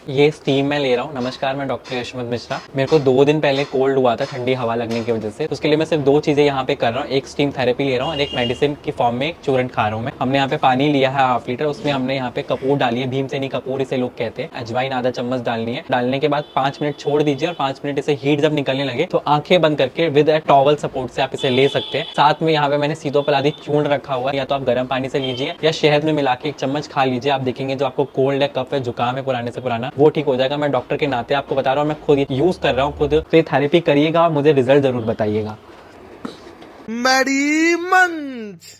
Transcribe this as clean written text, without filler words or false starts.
ये स्टीम मैं ले रहा हूँ। नमस्कार, मैं डॉक्टर यशवंत मिश्रा। मेरे को 2 दिन पहले कोल्ड हुआ था ठंडी हवा लगने की वजह से। उसके लिए मैं सिर्फ 2 चीजें यहाँ पे कर रहा हूँ, एक स्टीम थेरेपी ले रहा हूँ और एक मेडिसिन की फॉर्म में एक चूरन खा रहा हूँ मैं। हमने यहाँ पे पानी लिया है 1/2 लीटर, उसमें हमने यहाँ पे कपूर डाली है, भीमसेनी कपूर इसे लोग कहते हैं। अजवाइन आधा चम्मच डालनी है। डालने के बाद 5 मिनट छोड़ दीजिए और 5 मिनट इसे हीट जब निकलने लगे तो आंखें बंद करके विद ए टॉवल सपोर्ट से आप इसे ले सकते हैं। साथ में यहाँ पे मैंने सीतोपलादी चूर्ण रखा हुआ है, या तो आप गर्म पानी से लीजिए या शहद में मिला के 1 चम्मच खा लीजिए। आप देखेंगे जो आपको कोल्ड है, कफ है, जुकाम है पुराने से पुराना, वो ठीक हो जाएगा। मैं डॉक्टर के नाते आपको बता रहा हूँ, मैं खुद यूज कर रहा हूँ खुद। तो ये थेरेपी करिएगा और मुझे रिजल्ट जरूर बताइएगा। मैडी मंच।